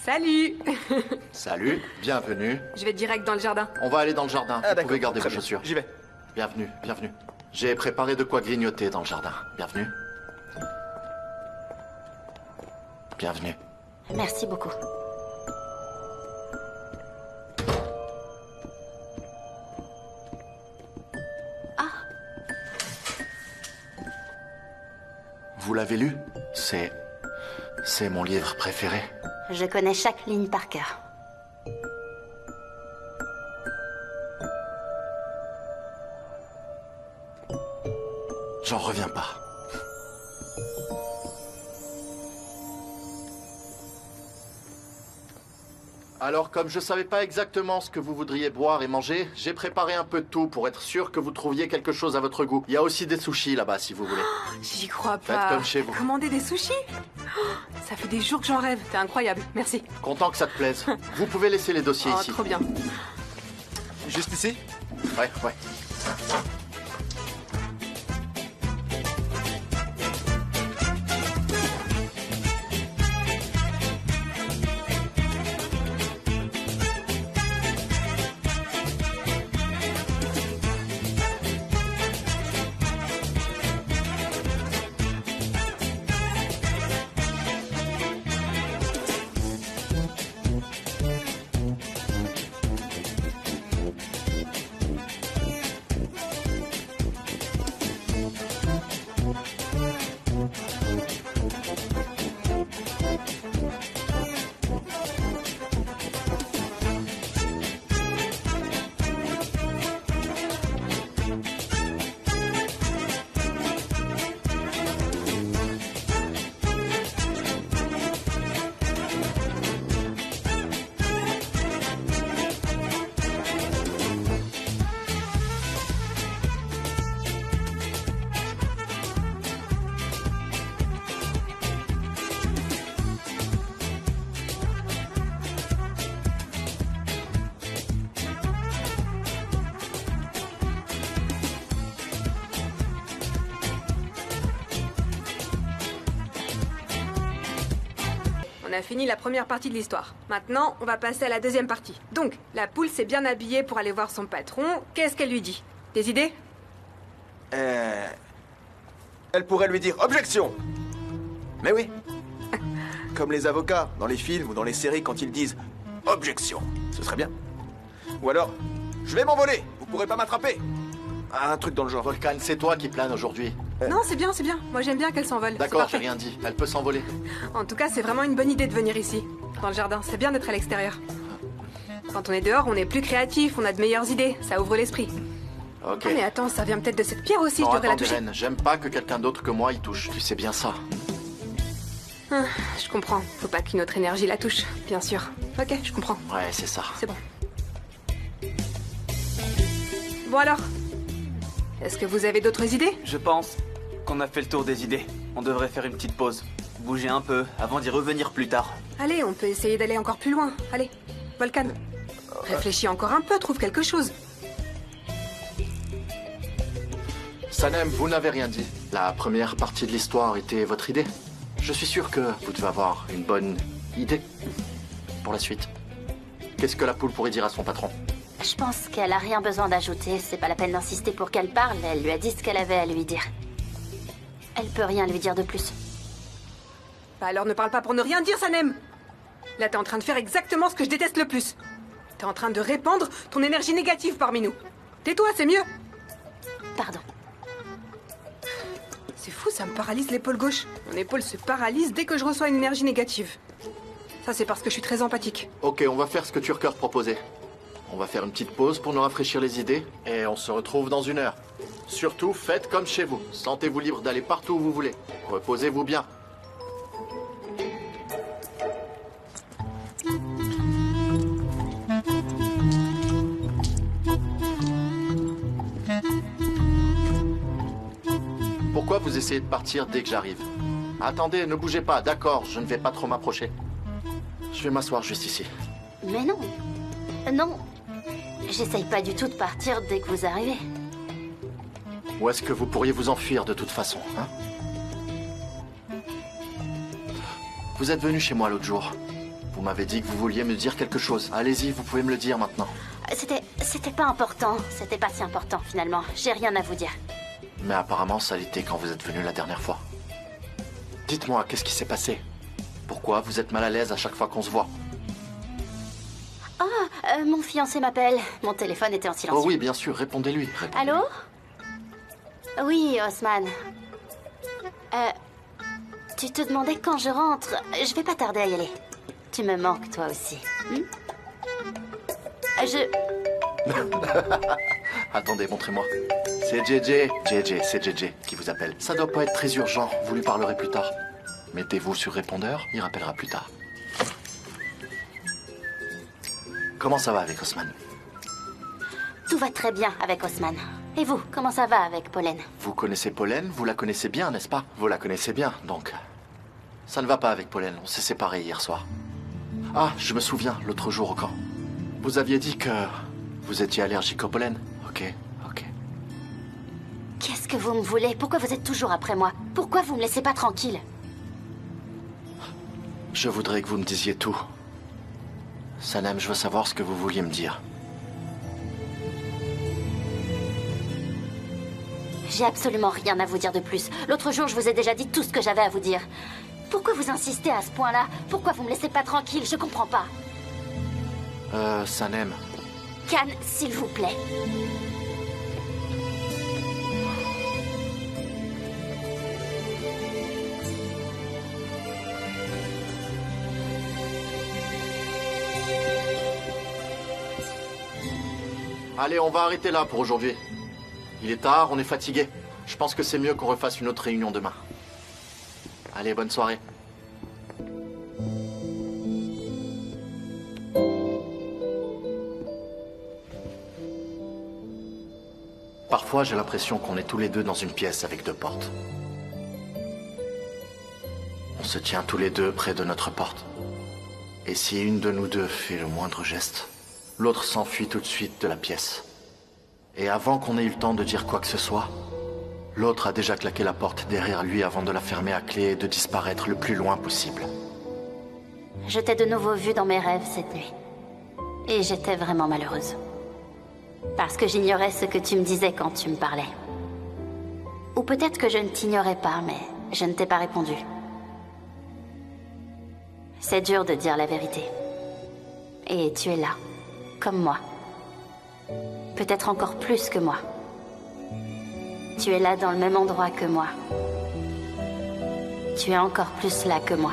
Salut. Salut, bienvenue. Je vais direct dans le jardin. On va aller dans le jardin. Vous pouvez garder vos bien. chaussures. J'y vais. Bienvenue, bienvenue. J'ai préparé de quoi grignoter dans le jardin. Bienvenue. Bienvenue. Merci beaucoup. Vous l'avez lu? C'est mon livre préféré. Je connais chaque ligne par cœur. J'en reviens pas. Alors, comme je savais pas exactement ce que vous voudriez boire et manger, j'ai préparé un peu de tout pour être sûr que vous trouviez quelque chose à votre goût. Il y a aussi des sushis là-bas si vous voulez. J'y crois Faites pas. comme chez vous. Commander des sushis? Ça fait des jours que j'en rêve. T'es incroyable. Merci. Content que ça te plaise. Vous pouvez laisser les dossiers Oh, ici. trop bien. Juste ici? Ouais, ouais. On a fini la première partie de l'histoire. Maintenant, on va passer à la deuxième partie. Donc, la poule s'est bien habillée pour aller voir son patron. Qu'est-ce qu'elle lui dit? Des idées? Elle pourrait lui dire objection. Mais oui. Comme les avocats dans les films ou dans les séries quand ils disent objection. Ce serait bien. Ou alors, je vais m'envoler. Vous pourrez pas m'attraper. Un truc dans le genre. Volcan, c'est toi qui plane aujourd'hui. Non, c'est bien, c'est bien. Moi, j'aime bien qu'elle s'envole. C'est D'accord, parfait. j'ai rien dit. Elle peut s'envoler. En tout cas, c'est vraiment une bonne idée de venir ici, dans le jardin. C'est bien d'être à l'extérieur. Quand on est dehors, on est plus créatif, on a de meilleures idées. Ça ouvre l'esprit. Ok. Ah, mais attends, ça vient peut-être de cette pierre aussi, Non, je devrais la attends, toucher. Ren, j'aime pas que quelqu'un d'autre que moi y touche. Tu sais bien ça. Ah, je comprends. Faut pas qu'une autre énergie la touche, bien sûr. Ok, je comprends. Ouais, c'est ça. C'est bon. Bon alors, est-ce que vous avez d'autres idées? Je pense qu'on a fait le tour des idées. On devrait faire une petite pause. Bouger un peu avant d'y revenir plus tard. Allez, on peut essayer d'aller encore plus loin. Allez, Volcan. Réfléchis encore un peu, trouve quelque chose. Sanem, vous n'avez rien dit. La première partie de l'histoire était votre idée. Je suis sûr que vous devez avoir une bonne idée pour la suite. Qu'est-ce que la poule pourrait dire à son patron? Je pense qu'elle a rien besoin d'ajouter. C'est pas la peine d'insister pour qu'elle parle. Elle lui a dit ce qu'elle avait à lui dire. Elle peut rien lui dire de plus. Bah alors ne parle pas pour ne rien dire, Sanem. Là, t'es en train de faire exactement ce que je déteste le plus. T'es en train de répandre ton énergie négative parmi nous. Tais-toi, c'est mieux. Pardon. C'est fou, ça me paralyse l'épaule gauche. Mon épaule se paralyse dès que je reçois une énergie négative. Ça, c'est parce que je suis très empathique. Ok, on va faire ce que Turker proposait. On va faire une petite pause pour nous rafraîchir les idées et on se retrouve dans 1 heure. Surtout, faites comme chez vous. Sentez-vous libre d'aller partout où vous voulez. Reposez-vous bien. Pourquoi vous essayez de partir dès que j'arrive? Attendez, ne bougez pas, d'accord, je ne vais pas trop m'approcher. Je vais m'asseoir juste ici. Mais non. Non. J'essaye pas du tout de partir dès que vous arrivez. Ou est-ce que vous pourriez vous enfuir de toute façon, hein? Vous êtes venu chez moi l'autre jour. Vous m'avez dit que vous vouliez me dire quelque chose. Allez-y, vous pouvez me le dire maintenant. C'était pas important. C'était pas si important, finalement. J'ai rien à vous dire. Mais apparemment, ça l'était quand vous êtes venu la dernière fois. Dites-moi, qu'est-ce qui s'est passé? Pourquoi vous êtes mal à l'aise à chaque fois qu'on se voit? Mon fiancé m'appelle. Mon téléphone était en silencieux. Oh oui, bien sûr, répondez-lui. Allô? Oui, Osman. Tu te demandais quand je rentre. Je vais pas tarder à y aller. Tu me manques, toi aussi. Attendez, montrez-moi. C'est JJ. JJ, c'est JJ qui vous appelle. Ça doit pas être très urgent, vous lui parlerez plus tard. Mettez-vous sur répondeur, il rappellera plus tard. Comment ça va avec Osman? Tout va très bien avec Osman. Et vous, comment ça va avec Pollen? Vous connaissez Pollen, vous la connaissez bien, n'est-ce pas? Vous la connaissez bien, donc... Ça ne va pas avec Pollen, on s'est séparés hier soir. Ah, je me souviens, l'autre jour au camp. Vous aviez dit que... vous étiez allergique au pollen. Ok. Qu'est-ce que vous me voulez? Pourquoi vous êtes toujours après moi? Pourquoi vous me laissez pas tranquille? Je voudrais que vous me disiez tout. Sanem, je veux savoir ce que vous vouliez me dire. J'ai absolument rien à vous dire de plus. L'autre jour, je vous ai déjà dit tout ce que j'avais à vous dire. Pourquoi vous insistez à ce point-là? Pourquoi vous me laissez pas tranquille? Je comprends pas. Sanem. Khan, s'il vous plaît. Allez, on va arrêter là pour aujourd'hui. Il est tard, on est fatigué. Je pense que c'est mieux qu'on refasse une autre réunion demain. Allez, bonne soirée. Parfois, j'ai l'impression qu'on est tous les deux dans une pièce avec deux portes. On se tient tous les deux près de notre porte. Et si une de nous deux fait le moindre geste, l'autre s'enfuit tout de suite de la pièce. Et avant qu'on ait eu le temps de dire quoi que ce soit, l'autre a déjà claqué la porte derrière lui avant de la fermer à clé et de disparaître le plus loin possible. Je t'ai de nouveau vu dans mes rêves cette nuit. Et j'étais vraiment malheureuse. Parce que j'ignorais ce que tu me disais quand tu me parlais. Ou peut-être que je ne t'ignorais pas, mais je ne t'ai pas répondu. C'est dur de dire la vérité. Et tu es là, comme moi. Peut-être encore plus que moi. Tu es là dans le même endroit que moi. Tu es encore plus là que moi.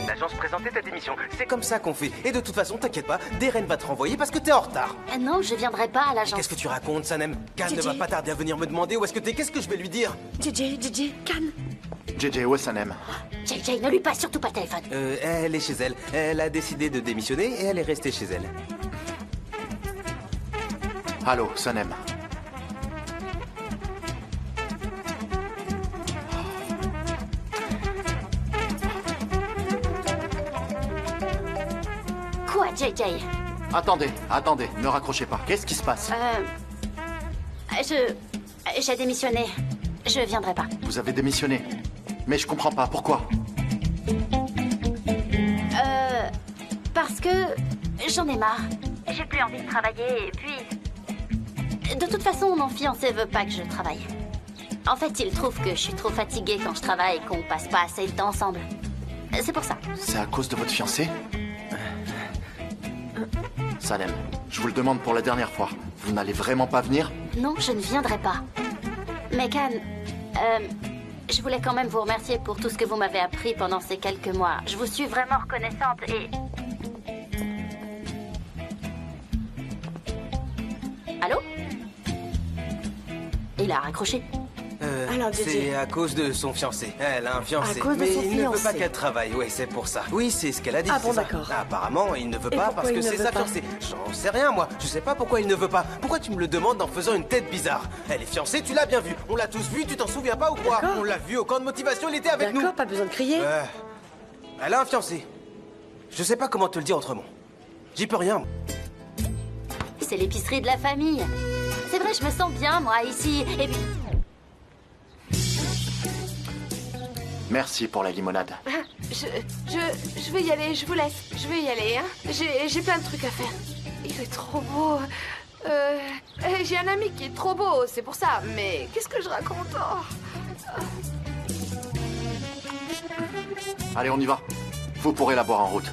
L'agence présentait ta démission. C'est comme ça qu'on fait. Et de toute façon, t'inquiète pas, Deren va te renvoyer parce que t'es en retard. Non, je viendrai pas à l'agence. Qu'est-ce que tu racontes, Sanem? Khan ne va pas tarder à venir me demander où est-ce que t'es. Qu'est-ce que je vais lui dire? JJ, Khan. JJ, où est Sanem? JJ, ne lui passe surtout pas le téléphone. Elle est chez elle. Elle a décidé de démissionner et elle est restée chez elle. Allô, Sanem. Quoi, JJ? Attendez, ne raccrochez pas. Qu'est-ce qui se passe? J'ai démissionné. Je viendrai pas. Vous avez démissionné. Mais je comprends pas, pourquoi? Parce que j'en ai marre. J'ai plus envie de travailler et puis... De toute façon, mon fiancé veut pas que je travaille. En fait, il trouve que je suis trop fatiguée quand je travaille et qu'on passe pas assez de temps ensemble. C'est pour ça. C'est à cause de votre fiancé? Sanem, je vous le demande pour la dernière fois. Vous n'allez vraiment pas venir? Non, je ne viendrai pas. Mais Khan, je voulais quand même vous remercier pour tout ce que vous m'avez appris pendant ces quelques mois. Je vous suis vraiment reconnaissante et... Allô? Il a raccroché. Alors, JJ. C'est à cause de son fiancé. Elle a un fiancé. À cause de mais son il ne veut pas fiancé. qu'elle travaille. Oui, c'est pour ça. Oui, c'est ce qu'elle a dit. Ah bon, c'est ça. d'accord. Apparemment, il ne veut Et pas pourquoi parce que il ne c'est veut sa pas fiancée. J'en sais rien, moi. Je sais pas pourquoi il ne veut pas. Pourquoi tu me le demandes en faisant une tête bizarre? Elle est fiancée, tu l'as bien vu. On l'a tous vu, tu t'en souviens pas ou quoi? D'accord. On l'a vu au camp de motivation, il était avec nous. D'accord, pas besoin de crier. Elle a un fiancé. Je sais pas comment te le dire autrement. J'y peux rien. C'est l'épicerie de la famille. C'est vrai, je me sens bien, moi, ici. Et puis... Merci pour la limonade. Je vais y aller, je vous laisse. Je vais y aller, hein. J'ai plein de trucs à faire. Il est trop beau. J'ai un ami qui est trop beau, c'est pour ça. Mais qu'est-ce que je raconte? Oh. Allez, on y va. Vous pourrez la boire en route.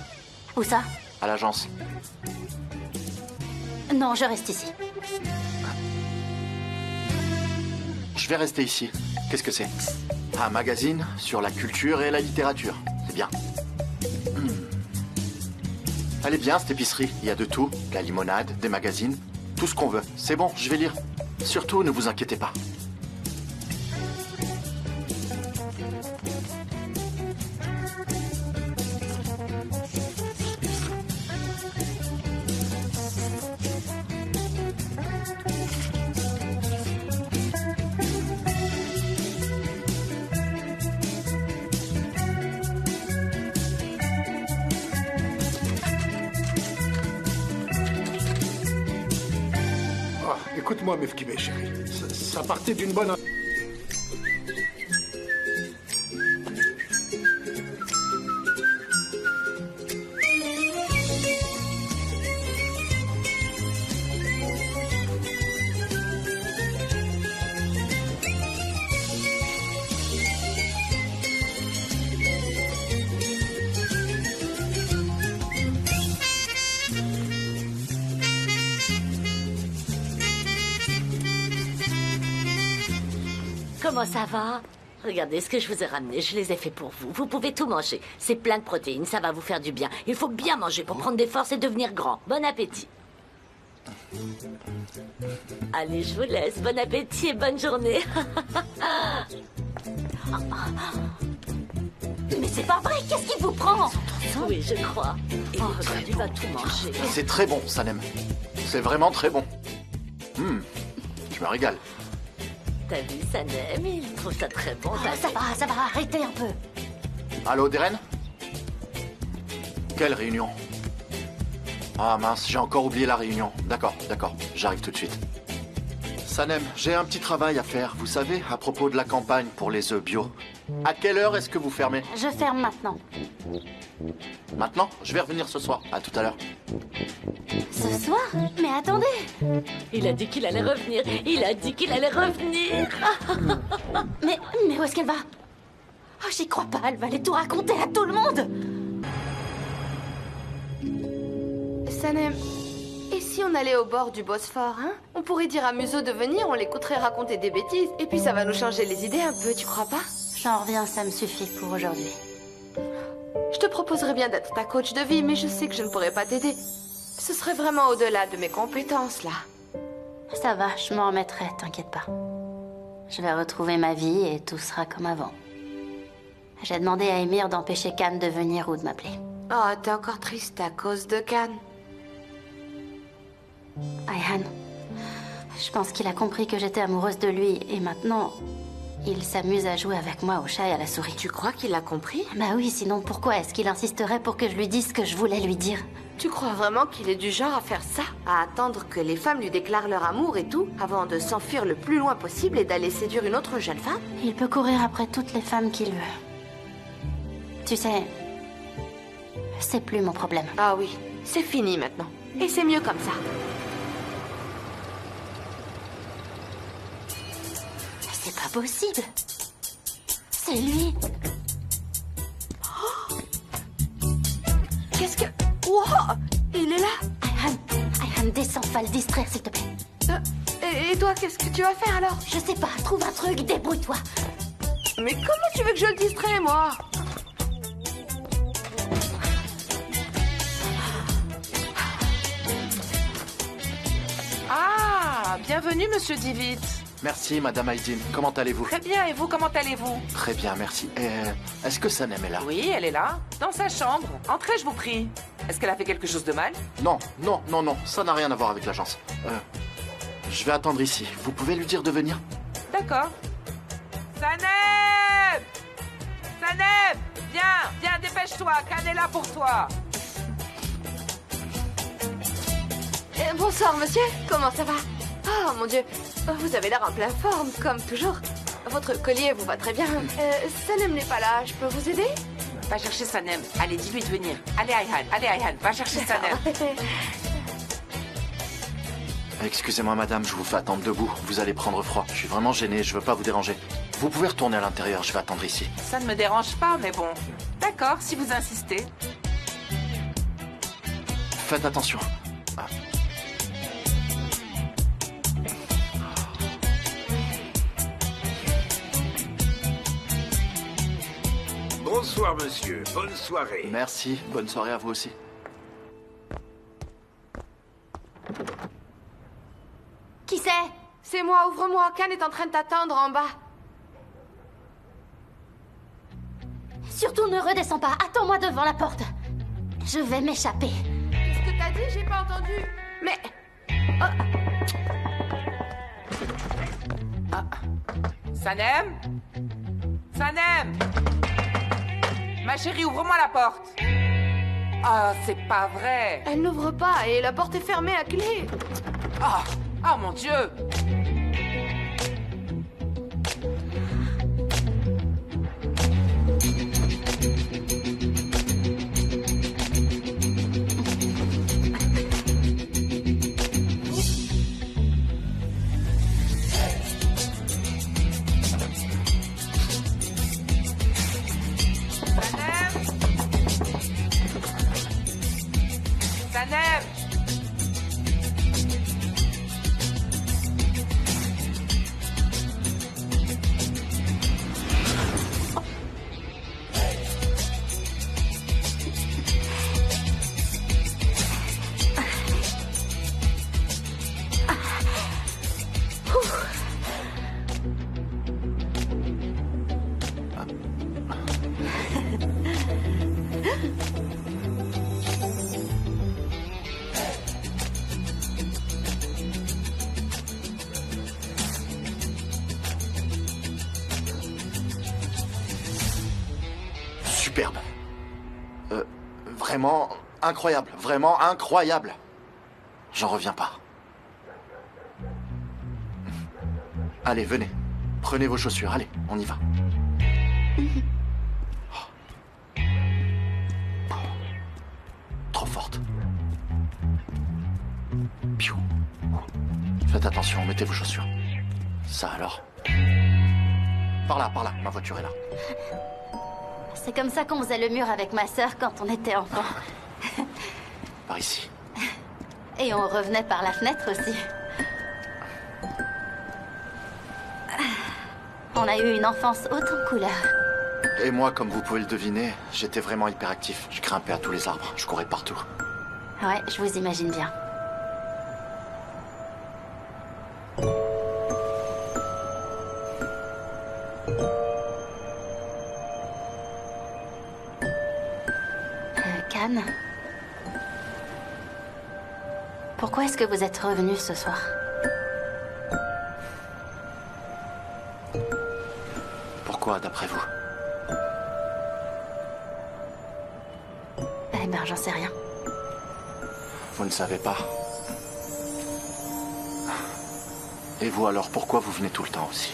Où ça? À l'agence. Non, je reste ici. Je vais rester ici. Qu'est-ce que c'est? Un magazine sur la culture et la littérature. C'est bien. Elle est bien, cette épicerie. Il y a de tout. De la limonade, des magazines, tout ce qu'on veut. C'est bon, je vais lire. Surtout, ne vous inquiétez pas. Ah, écoute-moi, Mefkibé, chérie. Ça partait d'une bonne... Comment ça va? Regardez ce que je vous ai ramené, je les ai faits pour vous. Vous pouvez tout manger. C'est plein de protéines, ça va vous faire du bien. Il faut bien manger pour prendre des forces et devenir grand. Bon appétit. Allez, je vous laisse. Bon appétit et bonne journée. Mais c'est pas vrai, qu'est-ce qui vous prend? Oui, je crois. Oh, regarde, il va tout manger. C'est très bon, Sanem. C'est vraiment très bon. Je me régale. T'as vu, Sanem? Il trouve ça très bon. Ça va, arrêtez un peu. Allô, Deren? Quelle réunion? Ah mince, j'ai encore oublié la réunion. D'accord, j'arrive tout de suite. Sanem, j'ai un petit travail à faire, vous savez, à propos de la campagne pour les œufs bio. À quelle heure est-ce que vous fermez? Je ferme maintenant. Maintenant? Je vais revenir ce soir. À tout à l'heure. Ce soir? Mais attendez. Il a dit qu'il allait revenir. Il a dit qu'il allait revenir. Mais où est-ce qu'elle va? Oh, j'y crois pas, elle va aller tout raconter à tout le monde. Sanem, et si on allait au bord du Bosphore, hein? On pourrait dire à Muso de venir, on l'écouterait raconter des bêtises. Et puis ça va nous changer les idées un peu, tu crois pas? J'en reviens, ça me suffit pour aujourd'hui. Je te proposerais bien d'être ta coach de vie, mais je sais que je ne pourrais pas t'aider. Ce serait vraiment au-delà de mes compétences, là. Ça va, je m'en remettrai, t'inquiète pas. Je vais retrouver ma vie et tout sera comme avant. J'ai demandé à Emir d'empêcher Khan de venir ou de m'appeler. Oh, t'es encore triste à cause de Khan. Ayhan, je pense qu'il a compris que j'étais amoureuse de lui et maintenant, il s'amuse à jouer avec moi au chat et à la souris. Tu crois qu'il a compris? Bah oui, sinon pourquoi est-ce qu'il insisterait pour que je lui dise ce que je voulais lui dire? Tu crois vraiment qu'il est du genre à faire ça? À attendre que les femmes lui déclarent leur amour et tout, avant de s'enfuir le plus loin possible et d'aller séduire une autre jeune femme? Il peut courir après toutes les femmes qu'il veut. Tu sais, c'est plus mon problème. Ah oui, c'est fini maintenant. Et c'est mieux comme ça. C'est pas possible. C'est lui. Oh, qu'est-ce que... Wow, il est là. Ayhan, descends, va le distraire, s'il te plaît. Et toi, qu'est-ce que tu vas faire alors? Je sais pas, trouve un truc, débrouille-toi. Mais comment tu veux que je le distrais, moi? Ah, bienvenue, monsieur Divit. Merci, Madame Aydin. Comment allez-vous? Très bien, et vous, comment allez-vous? Très bien, merci. Est-ce que Sanem est là? Oui, elle est là, dans sa chambre. Entrez, je vous prie. Est-ce qu'elle a fait quelque chose de mal? Non, ça n'a rien à voir avec l'agence. Je vais attendre ici. Vous pouvez lui dire de venir? D'accord. Sanem! Sanem! Viens, dépêche-toi, Khan est là pour toi. Bonsoir, monsieur. Comment ça va? Oh, mon Dieu. Vous avez l'air en pleine forme, comme toujours. Votre collier vous va très bien. Sanem n'est pas là, je peux vous aider? Va chercher Sanem. Allez, dis-lui de venir. Allez, Ayhan, va chercher Sanem. Excusez-moi, madame, je vous fais attendre debout. Vous allez prendre froid. Je suis vraiment gêné, je veux pas vous déranger. Vous pouvez retourner à l'intérieur, je vais attendre ici. Ça ne me dérange pas, mais bon. D'accord, si vous insistez. Faites attention. Ah. Bonsoir, monsieur. Bonne soirée. Merci, bonne soirée à vous aussi. Qui c'est? C'est moi, ouvre-moi. Khan est en train de t'attendre en bas. Surtout ne redescends pas. Attends-moi devant la porte. Je vais m'échapper. Qu'est-ce que t'as dit? J'ai pas entendu. Mais... Sanem? Sanem? Ma chérie, ouvre-moi la porte. Ah, c'est pas vrai. Elle n'ouvre pas et la porte est fermée à clé. Ah, oh mon Dieu. Sanem! Superbe. Vraiment incroyable, vraiment incroyable. J'en reviens pas. Allez, venez. Prenez vos chaussures, allez, on y va. Trop forte. Piou. Faites attention, mettez vos chaussures. Ça alors. Par là, ma voiture est là. C'est comme ça qu'on faisait le mur avec ma sœur quand on était enfant. Par ici. Et on revenait par la fenêtre aussi. On a eu une enfance haute en couleurs. Et moi, comme vous pouvez le deviner, j'étais vraiment hyperactif. Je grimpais à tous les arbres, je courais partout. Ouais, je vous imagine bien. Khan, pourquoi est-ce que vous êtes revenu ce soir? Pourquoi, d'après vous? Eh ben, j'en sais rien. Vous ne savez pas. Et vous alors, pourquoi vous venez tout le temps aussi?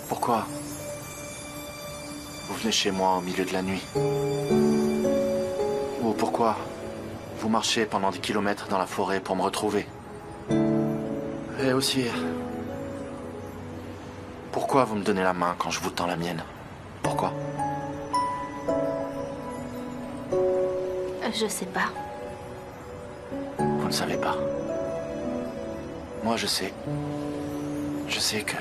Pourquoi vous venez chez moi au milieu de la nuit? Ou pourquoi vous marchez pendant des kilomètres dans la forêt pour me retrouver? Et aussi, pourquoi vous me donnez la main quand je vous tends la mienne? Pourquoi? Je sais pas. Vous ne savez pas. Moi, je sais. Je sais que...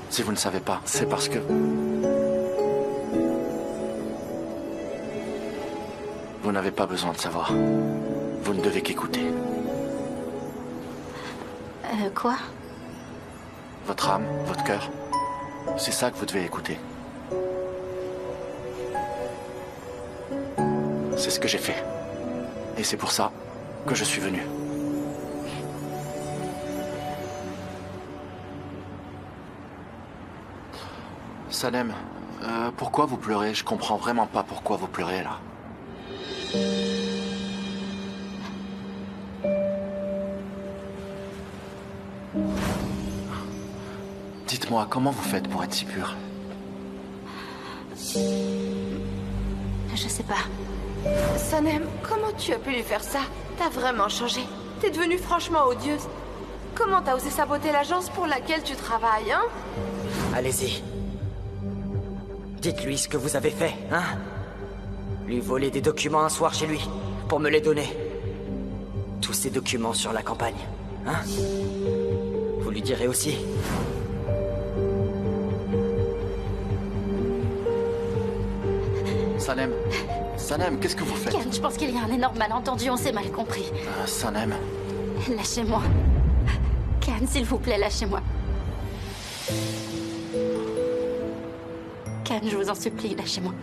Si vous ne savez pas, c'est parce que... Vous n'avez pas besoin de savoir. Vous ne devez qu'écouter. Quoi? Votre âme, votre cœur. C'est ça que vous devez écouter. C'est ce que j'ai fait. Et c'est pour ça que je suis venu. Sanem, pourquoi vous pleurez? Je comprends vraiment pas pourquoi vous pleurez là. Dites-moi, comment vous faites pour être si pure? Je sais pas. Sanem, comment tu as pu lui faire ça? T'as vraiment changé. T'es devenue franchement odieuse. Comment t'as osé saboter l'agence pour laquelle tu travailles, hein? Allez-y. Dites-lui ce que vous avez fait, hein? Lui voler des documents un soir chez lui, pour me les donner. Tous ces documents sur la campagne, hein? Vous lui direz aussi. Sanem, qu'est-ce que vous faites? Ken, je pense qu'il y a un énorme malentendu, on s'est mal compris. Sanem. Lâchez-moi. Ken, s'il vous plaît, lâchez-moi. Ken, je vous en supplie, lâchez-moi.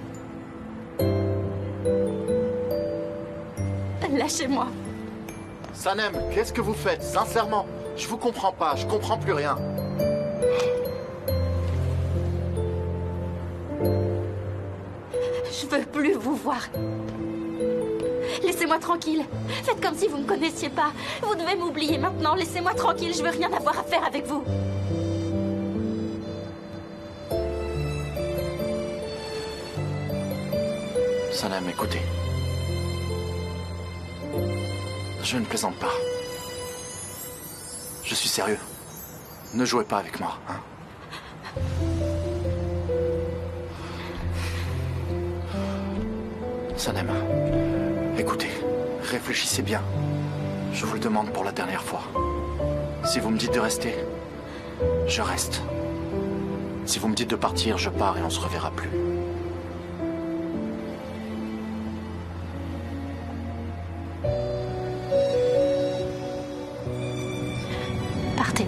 Lâchez-moi. Sanem, qu'est-ce que vous faites? Sincèrement, je vous comprends pas, je comprends plus rien. Je veux plus vous voir. Laissez-moi tranquille. Faites comme si vous me connaissiez pas. Vous devez m'oublier maintenant. Laissez-moi tranquille. Je veux rien avoir à faire avec vous. Sanem, écoutez. Je ne plaisante pas. Je suis sérieux. Ne jouez pas avec moi, hein? Sanem, écoutez, réfléchissez bien. Je vous le demande pour la dernière fois. Si vous me dites de rester, je reste. Si vous me dites de partir, je pars et on se reverra plus. Partez.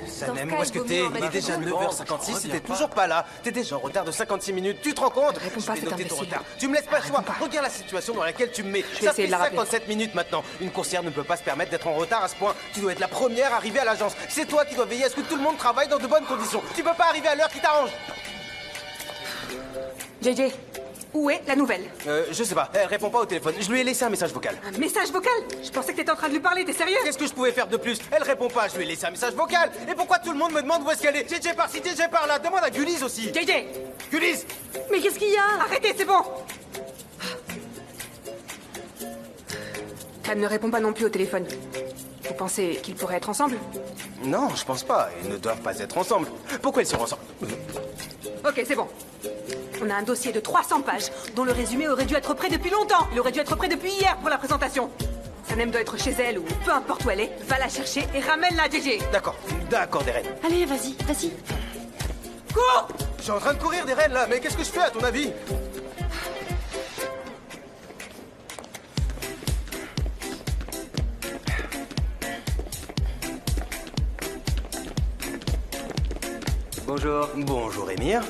Sanem, où est-ce que t'es? Il est déjà 9h56 et t'es toujours pas là. T'es déjà en retard de 56 minutes, tu te rends compte? Réponds Je pas, vais cet noter ton imbécile. retard. Tu me laisses pas le choix. Regarde la situation dans laquelle tu me mets. vais Ça essayer fait de la rappeler. 57 minutes maintenant. Une coursière ne peut pas se permettre d'être en retard à ce point. Tu dois être la première arrivée à l'agence. C'est toi qui dois veiller à ce que tout le monde travaille dans de bonnes conditions. Tu peux pas arriver à l'heure qui t'arrange. JJ, où est la nouvelle? Je sais pas, elle répond pas au téléphone. Je lui ai laissé un message vocal. Un message vocal? Je pensais que t'étais en train de lui parler, t'es sérieux? Qu'est-ce que je pouvais faire de plus? Elle répond pas, je lui ai laissé un message vocal. Et pourquoi tout le monde me demande où est-ce qu'elle est? JJ par-ci, JJ par-là. Demande à Gullies aussi. JJ! Gullies! Mais qu'est-ce qu'il y a? Arrêtez, c'est bon! Elle ne répond pas non plus au téléphone. Vous pensez qu'ils pourraient être ensemble? Non, je pense pas. Ils ne doivent pas être ensemble. Pourquoi ils sont ensemble? Ok, c'est bon. On a un dossier de 300 pages dont le résumé aurait dû être prêt depuis longtemps. Il aurait dû être prêt depuis hier pour la présentation. Sanem doit être chez elle ou peu importe où elle est. Va la chercher et ramène-la, JJ. D'accord, Deren. Allez, vas-y, vas-y. Cours! Je suis en train de courir des rennes là, mais qu'est-ce que je fais à ton avis? Bonjour. Bonjour, Émir.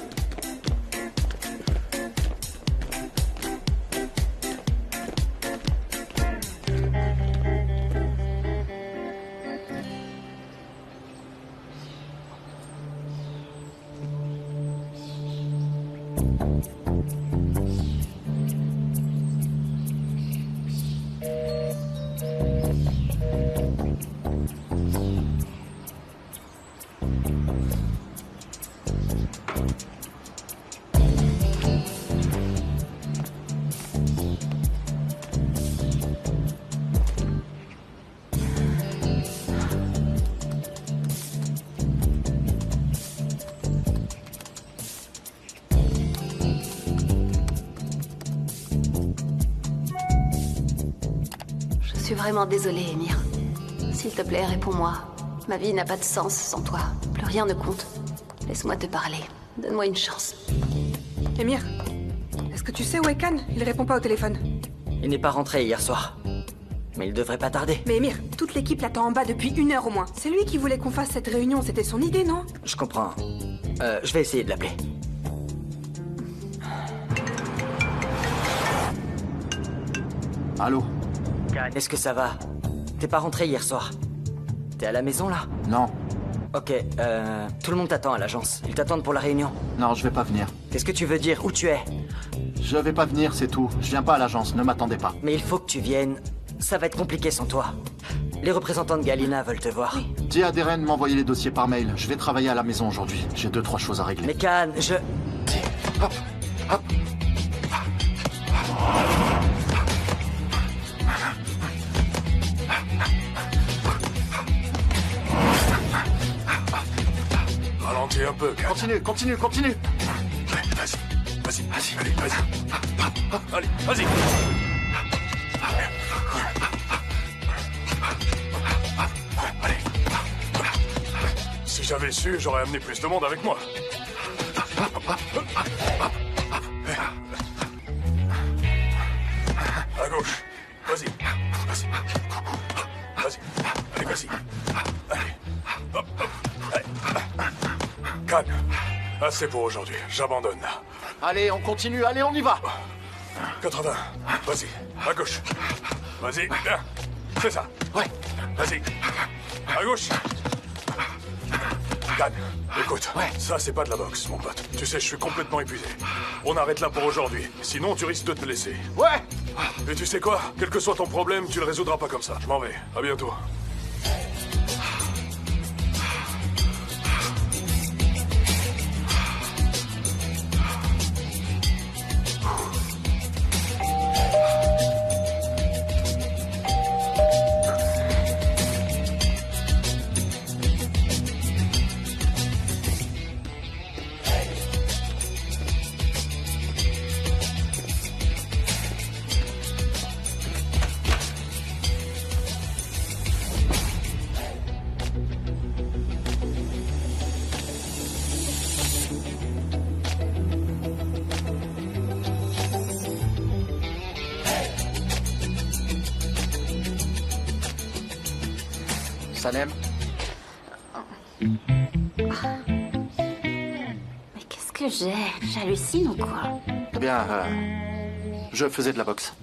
Je suis vraiment désolée, Émir. S'il te plaît, réponds-moi. Ma vie n'a pas de sens sans toi. Plus rien ne compte. Laisse-moi te parler. Donne-moi une chance. Émir, est-ce que tu sais où est Khan? Il répond pas au téléphone. Il n'est pas rentré hier soir. Mais il devrait pas tarder. Mais Émir, toute l'équipe l'attend en bas depuis 1 heure au moins. C'est lui qui voulait qu'on fasse cette réunion, c'était son idée, non? Je comprends. Je vais essayer de l'appeler. Allô? Est-ce que ça va? T'es pas rentré hier soir? T'es à la maison, là? Non. Ok, tout le monde t'attend à l'agence. Ils t'attendent pour la réunion. Non, je vais pas venir. Qu'est-ce que tu veux dire? Où tu es? Je vais pas venir, c'est tout. Je viens pas à l'agence, ne m'attendez pas. Mais il faut que tu viennes. Ça va être compliqué sans toi. Les représentants de Galina veulent te voir. Dis à Deren de m'envoyer les dossiers par mail. Je vais travailler à la maison aujourd'hui. J'ai 2-3 choses à régler. Mais Khan, je... Hop, hop. Ralentis un peu, Khan. Continue. Vas-y, allez, vas-y. Allez, vas-y. Allez. Si j'avais su, j'aurais amené plus de monde avec moi. À gauche. Vas-y. Allez, vas-y. Allez. Hop. Allez. Khan, assez pour aujourd'hui. J'abandonne. Allez, on continue. Allez, on y va. 80. Vas-y. À gauche. Vas-y. Bien. C'est ça. Ouais. Vas-y. À gauche. Khan, écoute. Ouais. Ça, c'est pas de la boxe, mon pote. Tu sais, je suis complètement épuisé. On arrête là pour aujourd'hui. Sinon, tu risques de te blesser. Ouais. Et tu sais quoi? Quel que soit ton problème, tu le résoudras pas comme ça. Je m'en vais. À bientôt. Sanem? Mais qu'est-ce que j'ai? J'hallucine ou quoi? Eh bien, je faisais de la boxe.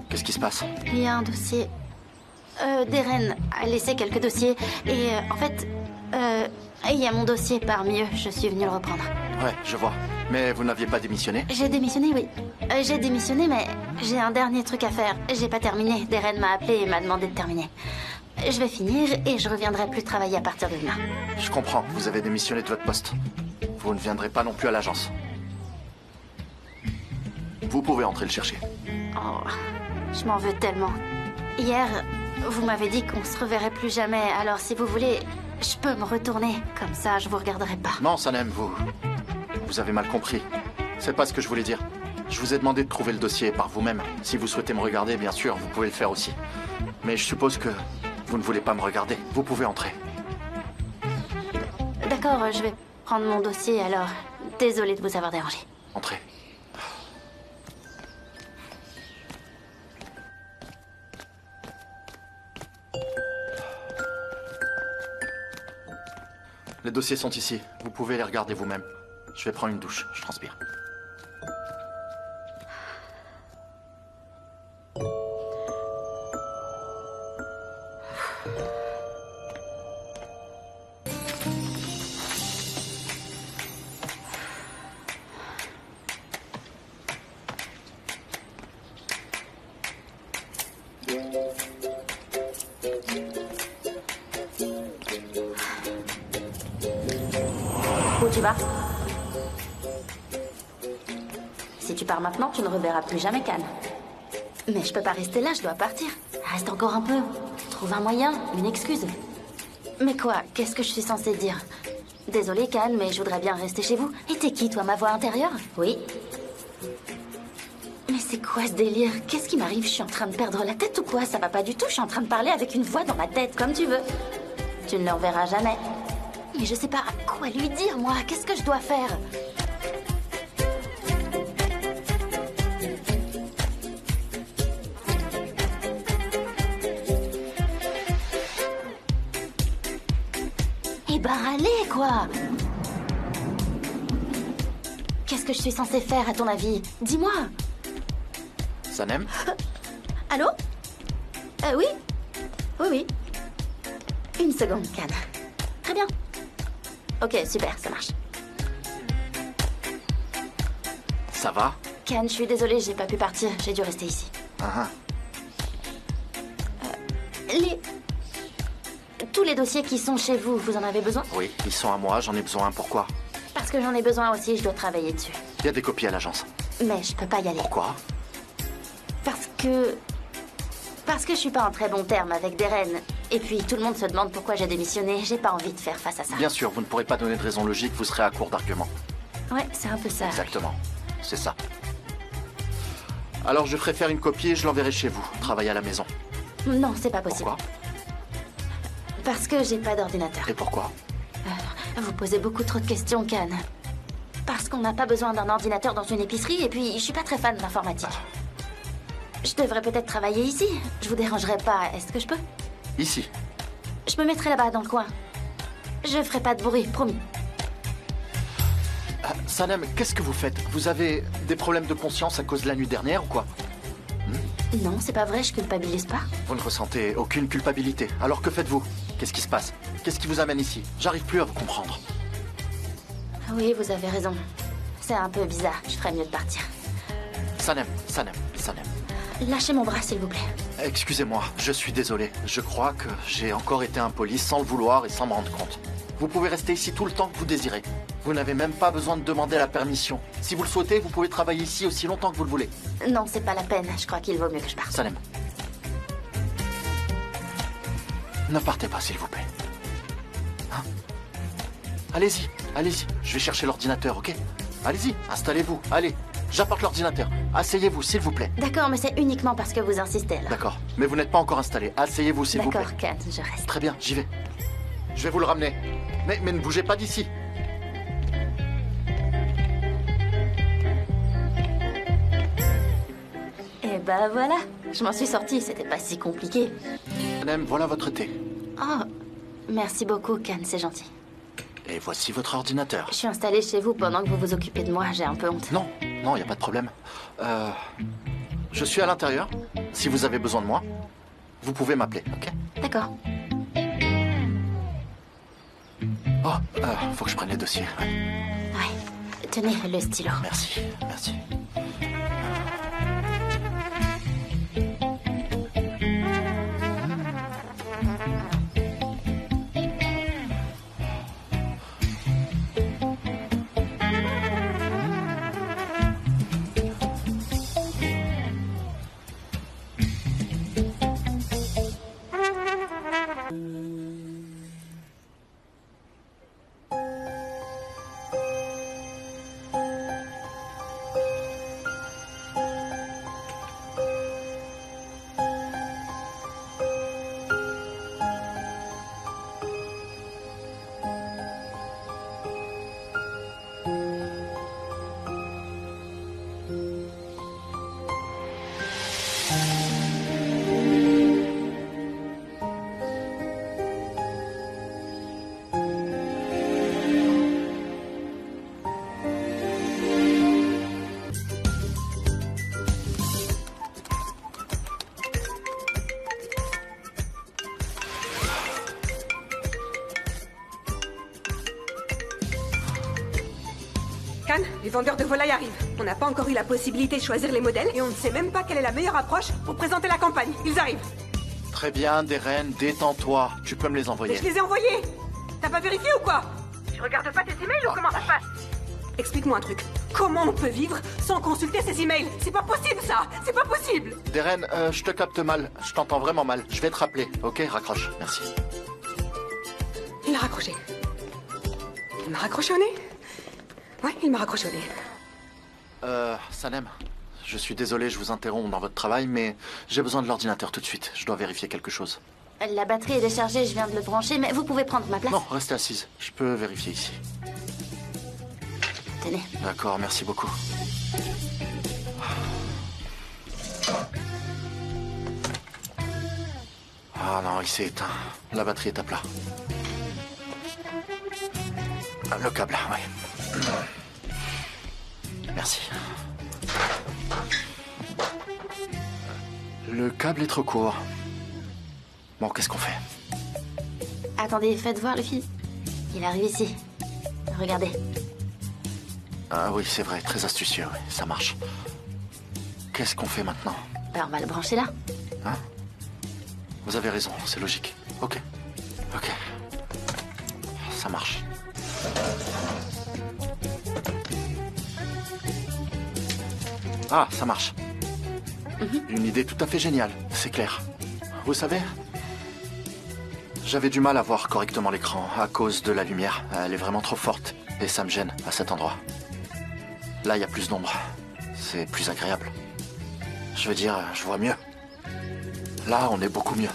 Qu'est-ce qui se passe? Il y a un dossier. Deren a laissé quelques dossiers et en fait, il y a mon dossier parmi eux. Je suis venue le reprendre. Ouais, je vois. Mais vous n'aviez pas démissionné? J'ai démissionné, oui. J'ai démissionné, mais j'ai un dernier truc à faire. J'ai pas terminé. Deren m'a appelé et m'a demandé de terminer. Je vais finir et je reviendrai plus travailler à partir de demain. Je comprends. Vous avez démissionné de votre poste. Vous ne viendrez pas non plus à l'agence. Vous pouvez entrer le chercher. Oh, je m'en veux tellement. Hier, vous m'avez dit qu'on se reverrait plus jamais. Alors si vous voulez, je peux me retourner. Comme ça, je vous regarderai pas. Non, Sanem, vous avez mal compris. C'est pas ce que je voulais dire. Je vous ai demandé de trouver le dossier par vous-même. Si vous souhaitez me regarder, bien sûr, vous pouvez le faire aussi. Mais je suppose que vous ne voulez pas me regarder. Vous pouvez entrer. D'accord, je vais prendre mon dossier alors. Désolée de vous avoir dérangé. Entrez. Les dossiers sont ici. Vous pouvez les regarder vous-même. Je vais prendre une douche, je transpire. Où tu vas? Si tu pars maintenant, tu ne reverras plus jamais Khan. Mais je peux pas rester là, je dois partir. Reste encore un peu. Trouve un moyen, une excuse. Mais quoi? Qu'est-ce que je suis censée dire? Désolée Khan, mais je voudrais bien rester chez vous. Et t'es qui, toi, ma voix intérieure? Oui. Mais c'est quoi ce délire? Qu'est-ce qui m'arrive? Je suis en train de perdre la tête ou quoi? Ça va pas du tout, je suis en train de parler avec une voix dans ma tête, comme tu veux. Tu ne le reverras jamais. Mais je sais pas quoi lui dire, moi. Qu'est-ce que je dois faire? Eh ben, allez, quoi! Qu'est-ce que je suis censée faire, à ton avis? Dis-moi! Sanem? Allô? Oui? Oui. Une seconde, Khan. Très bien. Ok, super, ça marche. Ça va? Khan, je suis désolée, j'ai pas pu partir. J'ai dû rester ici. Tous les dossiers qui sont chez vous, vous en avez besoin? Oui, ils sont à moi, j'en ai besoin. Pourquoi? Parce que j'en ai besoin aussi, je dois travailler dessus. Il y a des copies à l'agence. Mais je peux pas y aller. Pourquoi? Parce que je suis pas en très bon terme avec Deren. Et puis tout le monde se demande pourquoi j'ai démissionné. J'ai pas envie de faire face à ça. Bien sûr, vous ne pourrez pas donner de raison logique, vous serez à court d'arguments. Ouais, c'est un peu ça. Exactement. C'est ça. Alors je ferai faire une copie et je l'enverrai chez vous. Travailler à la maison. Non, c'est pas possible. Pourquoi? Parce que j'ai pas d'ordinateur. Et pourquoi? Vous posez beaucoup trop de questions, Khan. Parce qu'on n'a pas besoin d'un ordinateur dans une épicerie et puis je suis pas très fan d'informatique. Je devrais peut-être travailler ici. Je vous dérangerai pas. Est-ce que je peux? Ici. Je me mettrai là-bas dans le coin. Je ferai pas de bruit, promis. Sanem, qu'est-ce que vous faites? Vous avez des problèmes de conscience à cause de la nuit dernière ou quoi? Non, c'est pas vrai, je culpabilise pas. Vous ne ressentez aucune culpabilité. Alors que faites-vous? Qu'est-ce qui se passe? Qu'est-ce qui vous amène ici? J'arrive plus à vous comprendre. Oui, vous avez raison. C'est un peu bizarre. Je ferais mieux de partir. Sanem. Lâchez mon bras, s'il vous plaît. Excusez-moi, je suis désolé. Je crois que j'ai encore été impoli sans le vouloir et sans me rendre compte. Vous pouvez rester ici tout le temps que vous désirez. Vous n'avez même pas besoin de demander la permission. Si vous le souhaitez, vous pouvez travailler ici aussi longtemps que vous le voulez. Non, c'est pas la peine. Je crois qu'il vaut mieux que je parte. Sanem. Ne partez pas, s'il vous plaît. Hein? Allez-y. Je vais chercher l'ordinateur, ok? Allez-y, installez-vous. Allez, j'apporte l'ordinateur. Asseyez-vous, s'il vous plaît. D'accord, mais c'est uniquement parce que vous insistez, là. D'accord, mais vous n'êtes pas encore installé. Asseyez-vous, s'il vous plaît. D'accord, Khan, je reste. Très bien, j'y vais. Je vais vous le ramener. Mais ne bougez pas d'ici. Et bah voilà, je m'en suis sortie, c'était pas si compliqué. Sanem, voilà votre thé. Oh, merci beaucoup, Khan, c'est gentil. Et voici votre ordinateur. Je suis installée chez vous pendant que vous vous occupez de moi, j'ai un peu honte. Non, il n'y a pas de problème. Je suis à l'intérieur. Si vous avez besoin de moi, vous pouvez m'appeler, ok? D'accord. Oh, faut que je prenne les dossiers. Ouais, tenez le stylo. Merci. Suzanne, les vendeurs de volailles arrivent. On n'a pas encore eu la possibilité de choisir les modèles et on ne sait même pas quelle est la meilleure approche pour présenter la campagne. Ils arrivent. Très bien, Darren, détends-toi. Tu peux me les Mais envoyer. je les ai envoyés. T'as pas vérifié ou quoi? Tu regardes pas tes emails ou comment ça se passe? Explique-moi un truc. Comment on peut vivre sans consulter ses emails? C'est pas possible ça. C'est pas possible. Darren, je te capte mal. Je t'entends vraiment mal. Je vais te rappeler. Ok, raccroche. Merci. Il a raccroché. Il m'a raccroché au nez? Ouais, il m'a raccroché au nez. Sanem, je suis désolé, je vous interromps dans votre travail, mais j'ai besoin de l'ordinateur tout de suite. Je dois vérifier quelque chose. La batterie est déchargée, je viens de le brancher, mais vous pouvez prendre ma place. Non, restez assise. Je peux vérifier ici. Tenez. D'accord, merci beaucoup. Ah non, il s'est éteint. La batterie est à plat. Le câble, oui. Merci. Le câble est trop court. Bon, qu'est-ce qu'on fait? Attendez, faites voir le fil. Il arrive ici. Regardez. Ah oui, c'est vrai, très astucieux, oui, ça marche. Qu'est-ce qu'on fait maintenant? Ben, on va le brancher là. Hein? Vous avez raison, c'est logique. Ok. Ok. Ça marche. Ah, ça marche. Une idée tout à fait géniale, c'est clair. Vous savez, j'avais du mal à voir correctement l'écran à cause de la lumière. Elle est vraiment trop forte et ça me gêne à cet endroit. Là, il y a plus d'ombre. C'est plus agréable. Je veux dire, je vois mieux. Là, on est beaucoup mieux.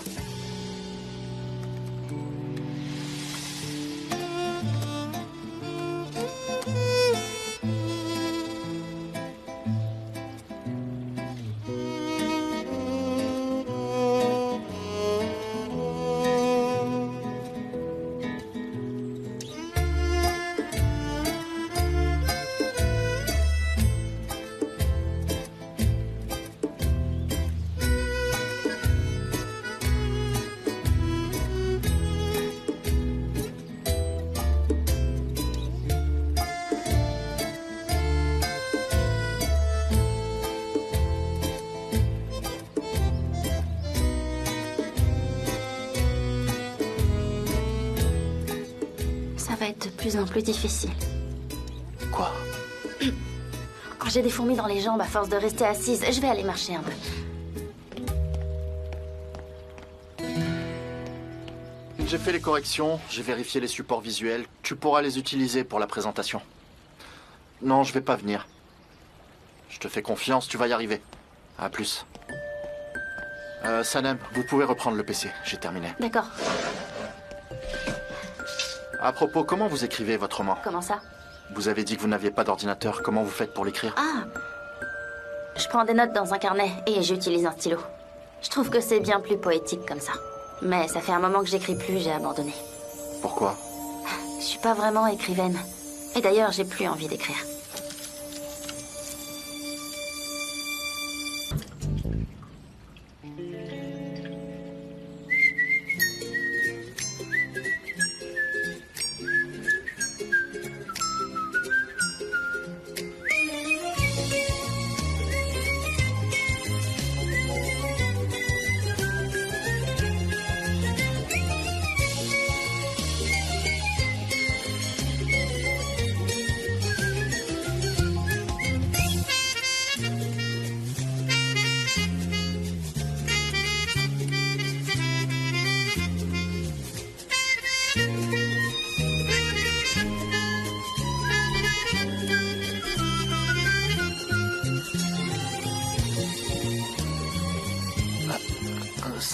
Ça va être de plus en plus difficile. Quoi? J'ai des fourmis dans les jambes à force de rester assise. Je vais aller marcher un peu. J'ai fait les corrections, j'ai vérifié les supports visuels. Tu pourras les utiliser pour la présentation. Non, je vais pas venir. Je te fais confiance, tu vas y arriver. À plus. Sanem, vous pouvez reprendre le PC, j'ai terminé. D'accord. À propos, comment vous écrivez votre roman? Comment ça? Vous avez dit que vous n'aviez pas d'ordinateur, comment vous faites pour l'écrire? Ah! Je prends des notes dans un carnet et j'utilise un stylo. Je trouve que c'est bien plus poétique comme ça. Mais ça fait un moment que j'écris plus, j'ai abandonné. Pourquoi? Je suis pas vraiment écrivaine. Et d'ailleurs, j'ai plus envie d'écrire.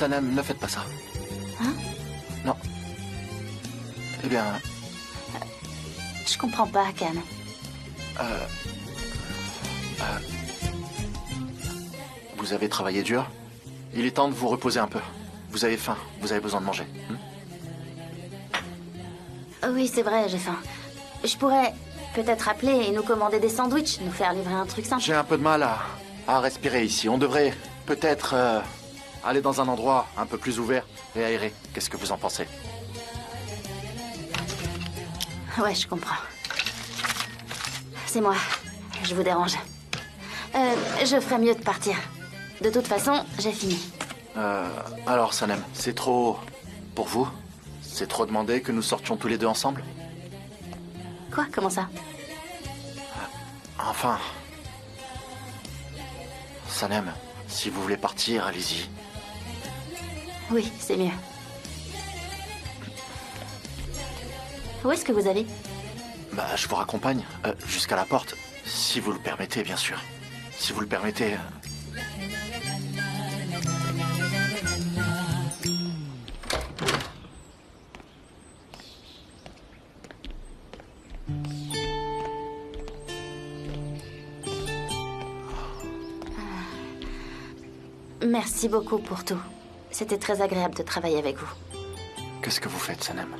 Sanem, ne faites pas ça. Hein? Non. Eh bien... Je comprends pas, Can. Vous avez travaillé dur? Il est temps de vous reposer un peu. Vous avez faim, vous avez besoin de manger. Oui, c'est vrai, j'ai faim. Je pourrais peut-être appeler et nous commander des sandwichs, nous faire livrer un truc simple. J'ai un peu de mal à respirer ici. On devrait peut-être aller dans un endroit un peu plus ouvert et aéré. Qu'est-ce que vous en pensez? Ouais, je comprends. c'est moi. Je vous dérange. Je ferais mieux de partir. De toute façon, j'ai fini. Alors, Sanem, c'est trop... pour vous? C'est trop demandé que nous sortions tous les deux ensemble? Quoi? Comment ça? Enfin... Sanem, si vous voulez partir, allez-y. Oui, c'est mieux. Où est-ce que vous allez? Bah, je vous raccompagne, jusqu'à la porte. Si vous le permettez, bien sûr. Si vous le permettez... Merci beaucoup pour tout. C'était très agréable de travailler avec vous. Qu'est-ce que vous faites, Sanem?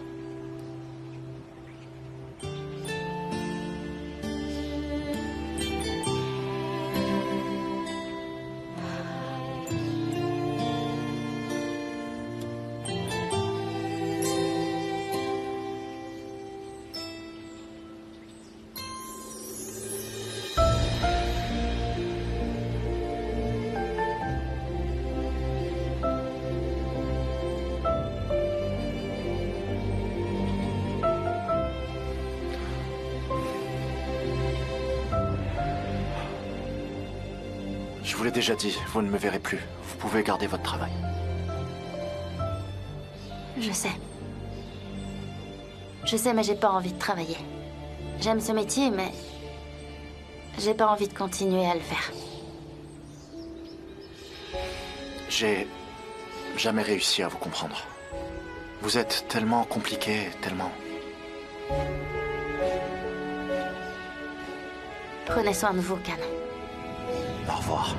Je vous l'ai déjà dit, vous ne me verrez plus. Vous pouvez garder votre travail. Je sais. Je sais, mais j'ai pas envie de travailler. J'aime ce métier, mais... j'ai pas envie de continuer à le faire. J'ai jamais réussi à vous comprendre. Vous êtes tellement compliqué, tellement... Prenez soin de vous, Canon. Au revoir.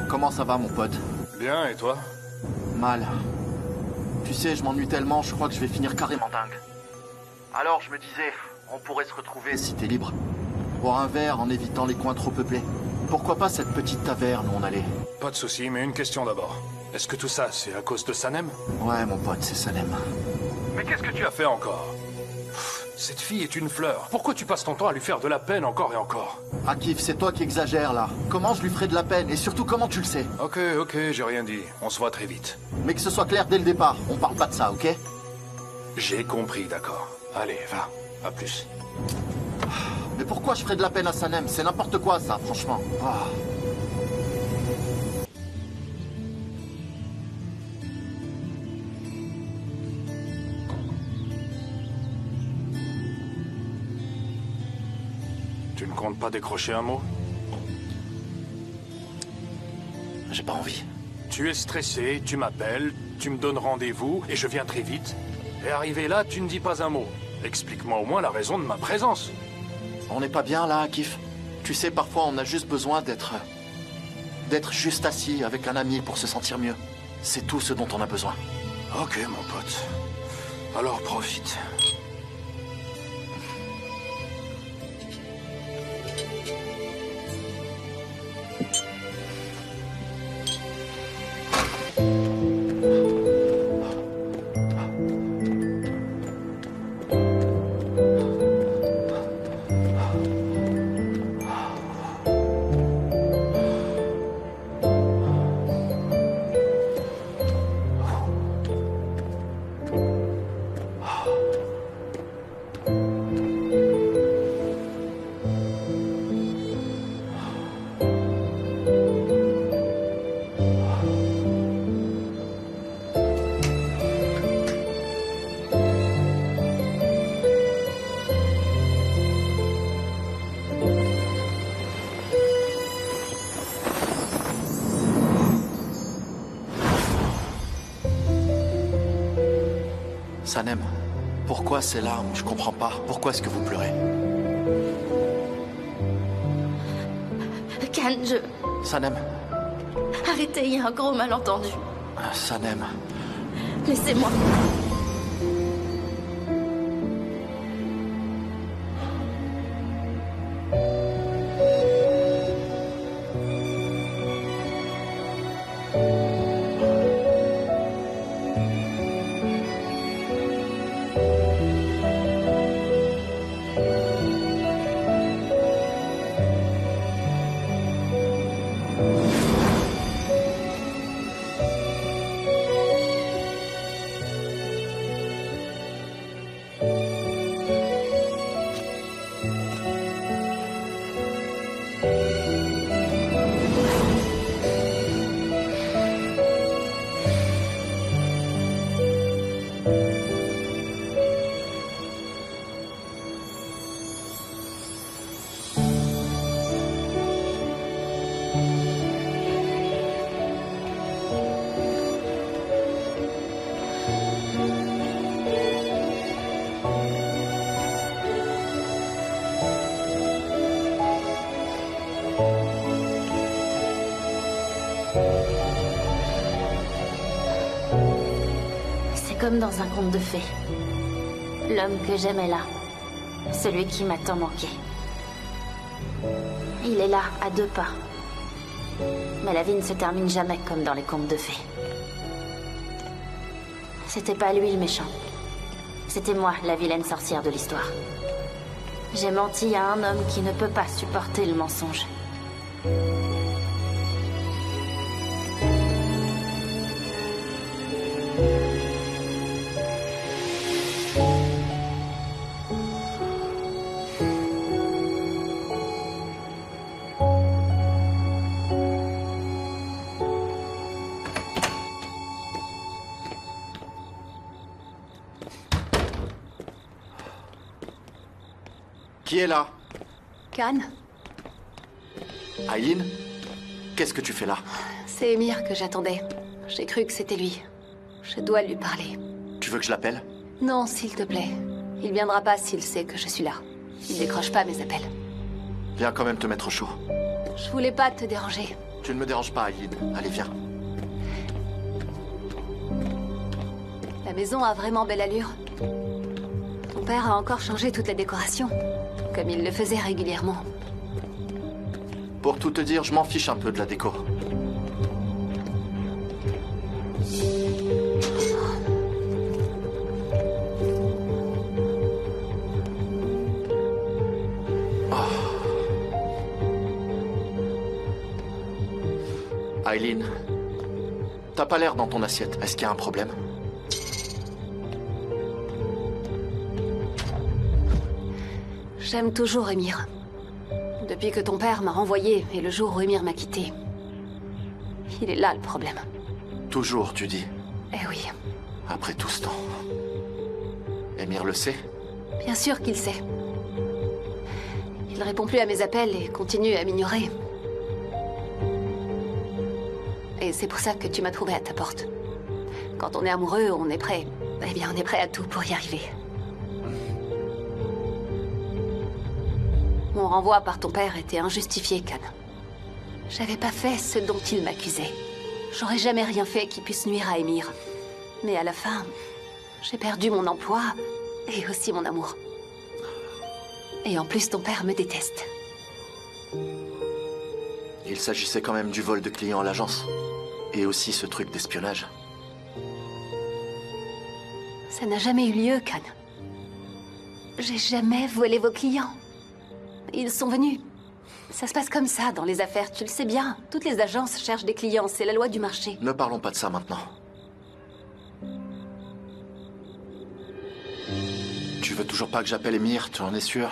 Comment ça va, mon pote? Bien, et toi? Mal. Tu sais, je m'ennuie tellement, je crois que je vais finir carrément dingue. Alors, je me disais, on pourrait se retrouver si t'es libre. Boire un verre en évitant les coins trop peuplés. Pourquoi pas cette petite taverne où on allait? Pas de souci, mais une question d'abord. Est-ce que tout ça, c'est à cause de Sanem? Ouais, mon pote, c'est Sanem. Mais qu'est-ce que tu as fait encore? Cette fille est une fleur. Pourquoi tu passes ton temps à lui faire de la peine encore et encore? Akif, c'est toi qui exagères, là. Comment je lui ferai de la peine? Et surtout, comment tu le sais? Ok, j'ai rien dit. On se voit très vite. Mais que ce soit clair dès le départ. On parle pas de ça, ok? J'ai compris, d'accord. Allez, va. À plus. Mais pourquoi je ferais de la peine à Sanem? C'est n'importe quoi, ça, franchement. Ah. Tu ne comptes pas décrocher un mot? J'ai pas envie. Tu es stressé, tu m'appelles, tu me donnes rendez-vous et je viens très vite. Et arrivé là, tu ne dis pas un mot. Explique-moi au moins la raison de ma présence. On n'est pas bien là, Akif. Tu sais, parfois on a juste besoin d'être juste assis avec un ami pour se sentir mieux. C'est tout ce dont on a besoin. Ok, mon pote. Alors profite. Sanem, pourquoi ces larmes? Je comprends pas. Pourquoi est-ce que vous pleurez? Khan, Sanem. Arrêtez, il y a un gros malentendu. Sanem. Laissez-moi. Comme dans un conte de fées. L'homme que j'aimais là. Celui qui m'a tant manqué. Il est là, à 2 pas. Mais la vie ne se termine jamais comme dans les contes de fées. C'était pas lui le méchant. C'était moi, la vilaine sorcière de l'histoire. J'ai menti à un homme qui ne peut pas supporter le mensonge. Qui est là? Khan, Aileen? Qu'est-ce que tu fais là? c'est Émir que j'attendais. J'ai cru que c'était lui. Je dois lui parler. Tu veux que je l'appelle? Non, s'il te plaît. Il viendra pas s'il sait que je suis là. Il décroche pas mes appels. Viens quand même te mettre au chaud. Je voulais pas te déranger. Tu ne me déranges pas, Aileen. Allez, viens. La maison a vraiment belle allure. Ton père a encore changé toute la décoration, comme il le faisait régulièrement. Pour tout te dire, je m'en fiche un peu de la déco. Aileen, t'as pas l'air dans ton assiette. Est-ce qu'il y a un problème? J'aime toujours Émir. Depuis que ton père m'a renvoyé et le jour où Émir m'a quitté. Il est là le problème. Toujours, tu dis. Eh oui, Après tout ce temps. Émir le sait? bien sûr qu'il sait. Il répond plus à mes appels et continue à m'ignorer. Et c'est pour ça que tu m'as trouvé à ta porte. Quand on est amoureux, on est prêt. Eh bien, on est prêt à tout pour y arriver. Mon renvoi par ton père était injustifié, Khan. J'avais pas fait ce dont il m'accusait. J'aurais jamais rien fait qui puisse nuire à Émir. Mais à la fin, j'ai perdu mon emploi et aussi mon amour. Et en plus, ton père me déteste. Il s'agissait quand même du vol de clients à l'agence. Et aussi ce truc d'espionnage. Ça n'a jamais eu lieu, Khan. J'ai jamais volé vos clients. Ils sont venus. Ça se passe comme ça dans les affaires, tu le sais bien. Toutes les agences cherchent des clients, c'est la loi du marché. Ne parlons pas de ça maintenant. Tu veux toujours pas que j'appelle Émir, tu en es sûr?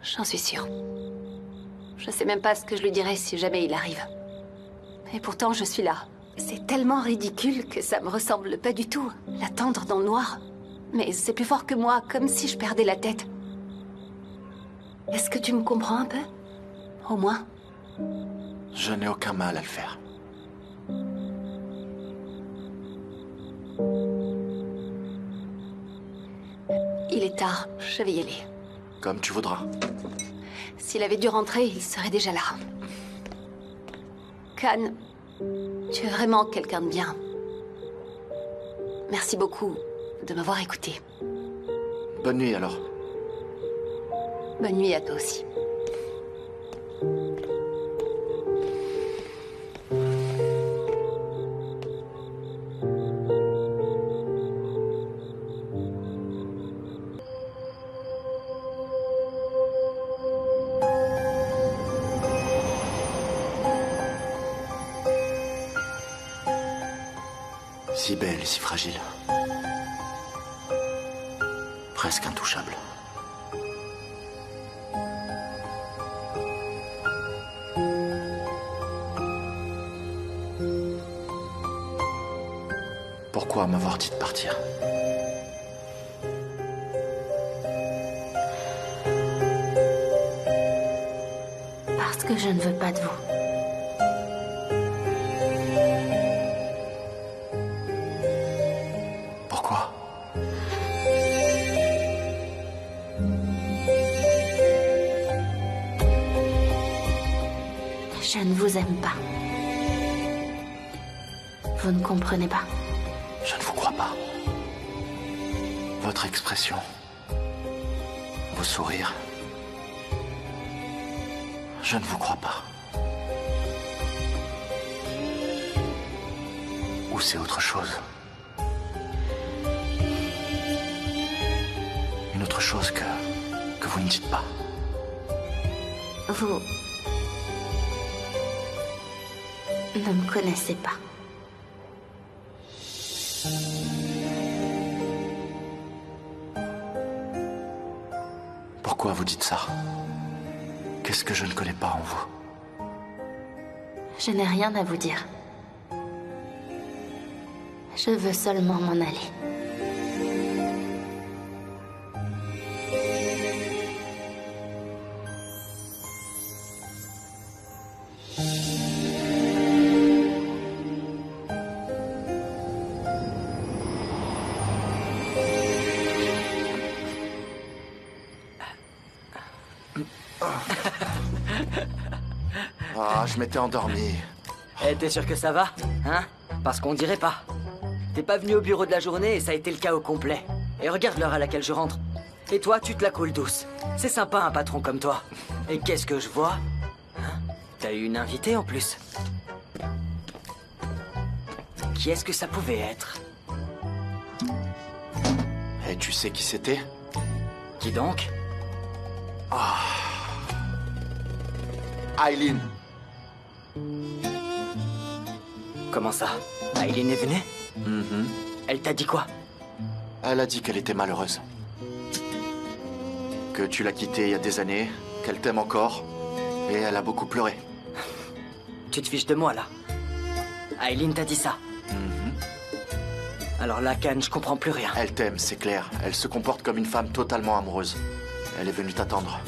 J'en suis sûre. Je sais même pas ce que je lui dirais si jamais il arrive. Et pourtant, je suis là. C'est tellement ridicule que ça me ressemble pas du tout. L'attendre dans le noir. Mais c'est plus fort que moi, comme si je perdais la tête. Est-ce que tu me comprends un peu? Au moins. Je n'ai aucun mal à le faire. est tard. Je vais y aller. Comme tu voudras. S'il avait dû rentrer, il serait déjà là. Khan, tu es vraiment quelqu'un de bien. Merci beaucoup de m'avoir écouté. Bonne nuit alors. Bonne nuit à toi aussi. Si belle et si fragile. Presque intouchable. Pourquoi m'avoir dit de partir? Parce que je ne veux pas de vous. Pourquoi? Je ne vous aime pas. Vous ne comprenez pas. Je ne vous crois pas. Votre expression, vos sourires, je ne vous crois pas. Ou c'est autre chose? Une autre chose que vous ne dites pas. Vous ne me connaissez pas. Pourquoi vous dites ça? Qu'est-ce que je ne connais pas en vous? Je n'ai rien à vous dire. Je veux seulement m'en aller. Ah, je m'étais endormi. Eh, t'es sûr que ça va? Hein? Parce qu'on dirait pas. T'es pas venu au bureau de la journée et ça a été le cas au complet. Et regarde l'heure à laquelle je rentre. Et toi, tu te la coules douce. C'est sympa un patron comme toi. Et qu'est-ce que je vois? Hein? T'as eu une invitée en plus. Qui est-ce que ça pouvait être? Et tu sais qui c'était? Qui donc? Aileen. Comment ça? Aileen est venue? Mhm. Elle t'a dit quoi? Elle a dit qu'elle était malheureuse. Que tu l'as quittée il y a des années, qu'elle t'aime encore, et elle a beaucoup pleuré. Tu te fiches de moi, là? Aileen t'a dit ça? Mhm. Alors là, Khan, je comprends plus rien. Elle t'aime, c'est clair. Elle se comporte comme une femme totalement amoureuse. Elle est venue t'attendre.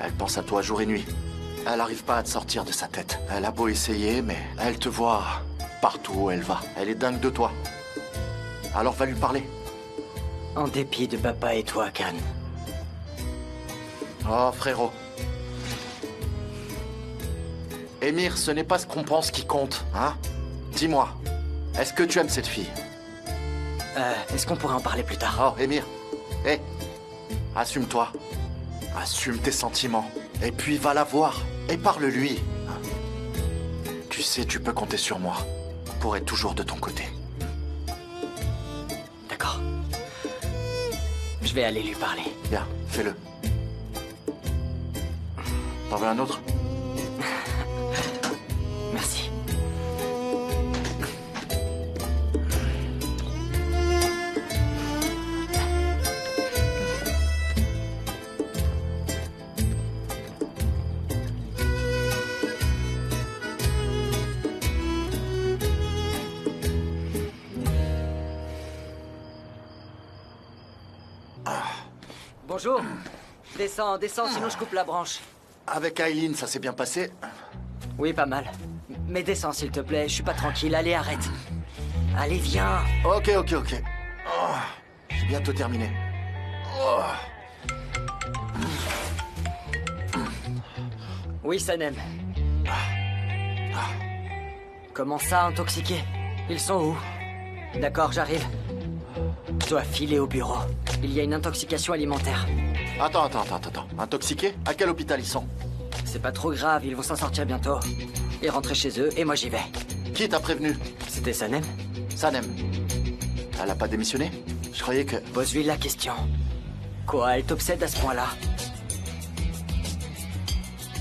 Elle pense à toi jour et nuit. Elle n'arrive pas à te sortir de sa tête. Elle a beau essayer, mais elle te voit partout où elle va. Elle est dingue de toi. Alors va lui parler. En dépit de papa et toi, Khan. Oh, frérot. Émir, ce n'est pas ce qu'on pense qui compte, hein? Dis-moi, est-ce que tu aimes cette fille? Est-ce qu'on pourrait en parler plus tard? Oh, Émir. Hé, assume-toi. Assume tes sentiments. Et puis va la voir. Et parle-lui. Tu sais, tu peux compter sur moi. Pour être toujours de ton côté. D'accord. Je vais aller lui parler. Bien, fais-le. T'en veux un autre? Merci. Bonjour. Descends, descends, sinon je coupe la branche. Avec Aileen, ça s'est bien passé? Oui, pas mal. Mais descends, s'il te plaît, je suis pas tranquille. Allez, arrête. Allez, viens. Ok. Oh, j'ai bientôt terminé. Oui, Sanem. Comment ça, intoxiqué? Ils sont où? D'accord, j'arrive. Je dois filer au bureau. Il y a une intoxication alimentaire. Attends. Intoxiqués? À quel hôpital ils sont? C'est pas trop grave, ils vont s'en sortir bientôt. Et rentrer chez eux, et moi j'y vais. Qui t'a prévenu? C'était Sanem. Sanem. Elle a pas démissionné? Je croyais que... Pose-lui la question. Quoi, elle t'obsède à ce point-là?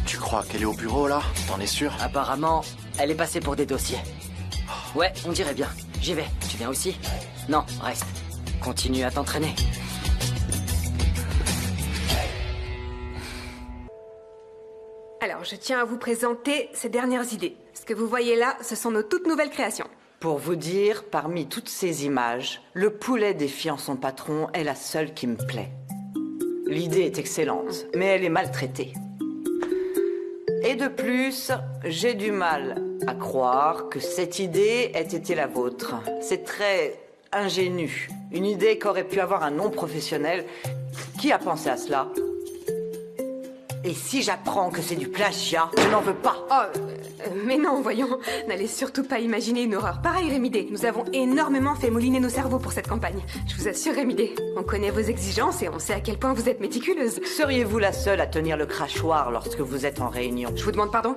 Tu crois qu'elle est au bureau, là? T'en es sûr? Apparemment, elle est passée pour des dossiers. Ouais, on dirait bien. J'y vais. Tu viens aussi? Non, reste. Continue à t'entraîner. Alors, je tiens à vous présenter ces dernières idées. Ce que vous voyez là, ce sont nos toutes nouvelles créations. Pour vous dire, parmi toutes ces images, le poulet défiant son patron est la seule qui me plaît. L'idée est excellente, mais elle est maltraitée. Et de plus, j'ai du mal à croire que cette idée ait été la vôtre. C'est très ingénu. Une idée qu'aurait pu avoir un nom professionnel. Qui a pensé à cela? Et si j'apprends que c'est du plagiat, je n'en veux pas. Mais non, voyons. N'allez surtout pas imaginer une horreur pareille, Rémidé. Nous avons énormément fait mouliner nos cerveaux pour cette campagne. Je vous assure, Rémidé, on connaît vos exigences et on sait à quel point vous êtes méticuleuse. Seriez-vous la seule à tenir le crachoir lorsque vous êtes en réunion? Je vous demande pardon?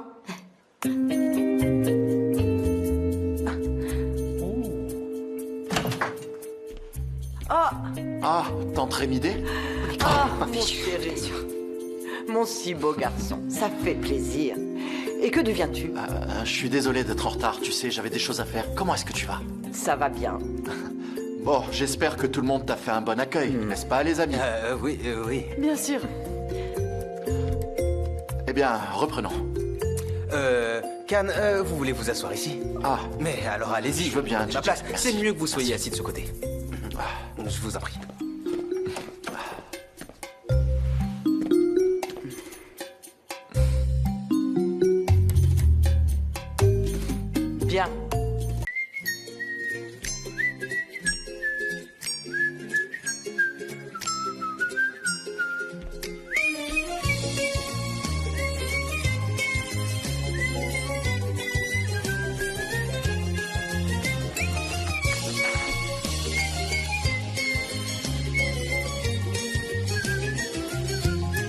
Ah, tante Rémidé? Mon chéri. Mon si beau garçon, ça fait plaisir. Et que deviens-tu? Je suis désolé d'être en retard, tu sais, j'avais des choses à faire. Comment est-ce que tu vas? Ça va bien. Bon, j'espère que tout le monde t'a fait un bon accueil, n'est-ce pas, les amis? Oui. Bien sûr. Eh bien, reprenons. Can, vous voulez vous asseoir ici? Ah. Mais alors allez-y. Je veux bien, ma place. merci. C'est mieux que vous soyez assis de ce côté. Je vous en prie. Bien.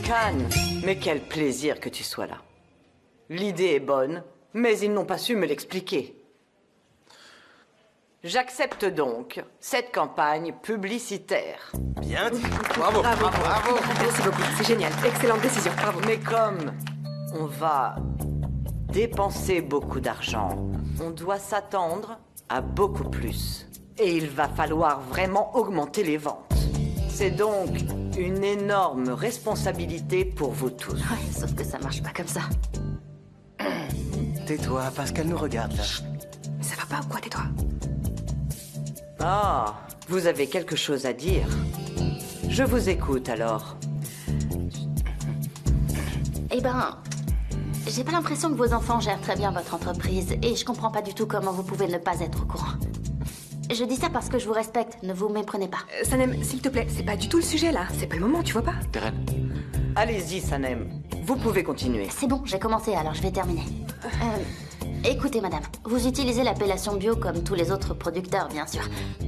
Can, mais quel plaisir que tu sois là. L'idée est bonne, mais ils n'ont pas su me l'expliquer. J'accepte donc cette campagne publicitaire. Bien dit. Bravo. Merci beaucoup, c'est génial. Excellente décision, bravo. Mais comme on va dépenser beaucoup d'argent, on doit s'attendre à beaucoup plus. Et il va falloir vraiment augmenter les ventes. C'est donc une énorme responsabilité pour vous tous. Ouais, sauf que ça marche pas comme ça. Tais-toi, parce qu'elle nous regarde là. Ça va pas ou quoi, tais-toi? Ah, vous avez quelque chose à dire. Je vous écoute alors. Eh ben, j'ai pas l'impression que vos enfants gèrent très bien votre entreprise et je comprends pas du tout comment vous pouvez ne pas être au courant. Je dis ça parce que je vous respecte, ne vous méprenez pas. Sanem, s'il te plaît, c'est pas du tout le sujet là. C'est pas le moment, tu vois pas? Teren. Allez-y, Sanem. Vous pouvez continuer. C'est bon, j'ai commencé, alors je vais terminer. Écoutez, madame, vous utilisez l'appellation bio comme tous les autres producteurs, bien sûr.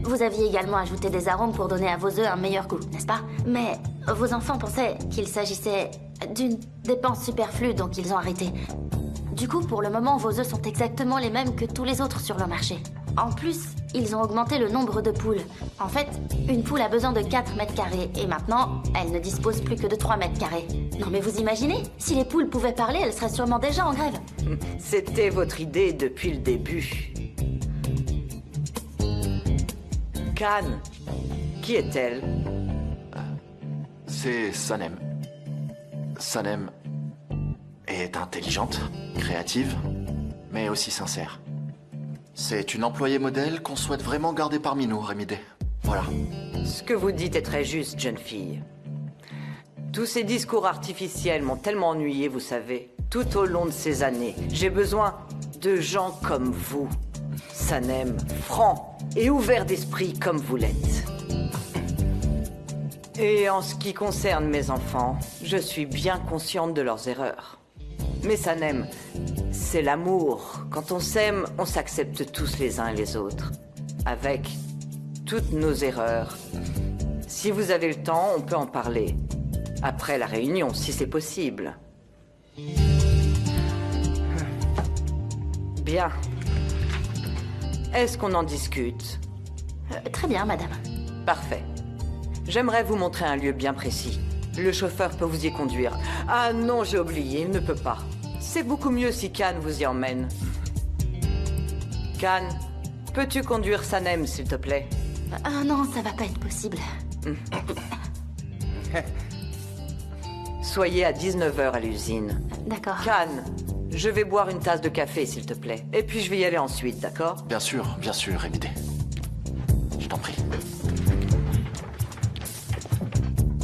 Vous aviez également ajouté des arômes pour donner à vos œufs un meilleur goût, n'est-ce pas? Mais vos enfants pensaient qu'il s'agissait d'une dépense superflue, donc ils ont arrêté. Du coup, pour le moment, vos œufs sont exactement les mêmes que tous les autres sur le marché. En plus, ils ont augmenté le nombre de poules. En fait, une poule a besoin de 4 mètres carrés, et maintenant, elle ne dispose plus que de 3 mètres carrés. Non mais vous imaginez? Si les poules pouvaient parler, elles seraient sûrement déjà en grève. C'était votre idée depuis le début. Can, qui est-elle? C'est Sanem. Sanem est intelligente, créative, mais aussi sincère. C'est une employée modèle qu'on souhaite vraiment garder parmi nous, Rémidé. Voilà. Ce que vous dites est très juste, jeune fille. Tous ces discours artificiels m'ont tellement ennuyé, vous savez, tout au long de ces années. J'ai besoin de gens comme vous, Sanem, francs et ouverts d'esprit comme vous l'êtes. Et en ce qui concerne mes enfants, je suis bien consciente de leurs erreurs. Mais Sanem, c'est l'amour. Quand on s'aime, on s'accepte tous les uns et les autres. Avec toutes nos erreurs. Si vous avez le temps, on peut en parler. Après la réunion, si c'est possible. Bien. Est-ce qu'on en discute? Très bien, madame. Parfait. J'aimerais vous montrer un lieu bien précis. Le chauffeur peut vous y conduire. Ah non, j'ai oublié, il ne peut pas. C'est beaucoup mieux si Khan vous y emmène. Khan, peux-tu conduire Sanem, s'il te plaît? Ah non, ça va pas être possible. Soyez à 19h à l'usine. D'accord. Khan, je vais boire une tasse de café, s'il te plaît. Et puis je vais y aller ensuite, d'accord? Bien sûr, Emide. Je t'en prie.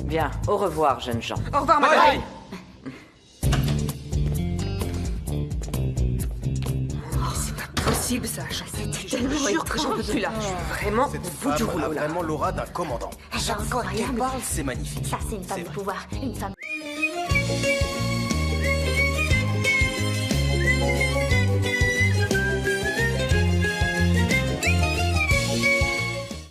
Bien, au revoir, jeunes gens. Au revoir, madame. Bye. C'est pas possible, ça. Je te jure que j'en peux plus là. Je suis vraiment au Cette bout du femme rouleau a là. vraiment l'aura d'un commandant. C'est Chaque fois qu'elle incroyable. parle, c'est magnifique. Ça, c'est une femme de pouvoir. Une femme...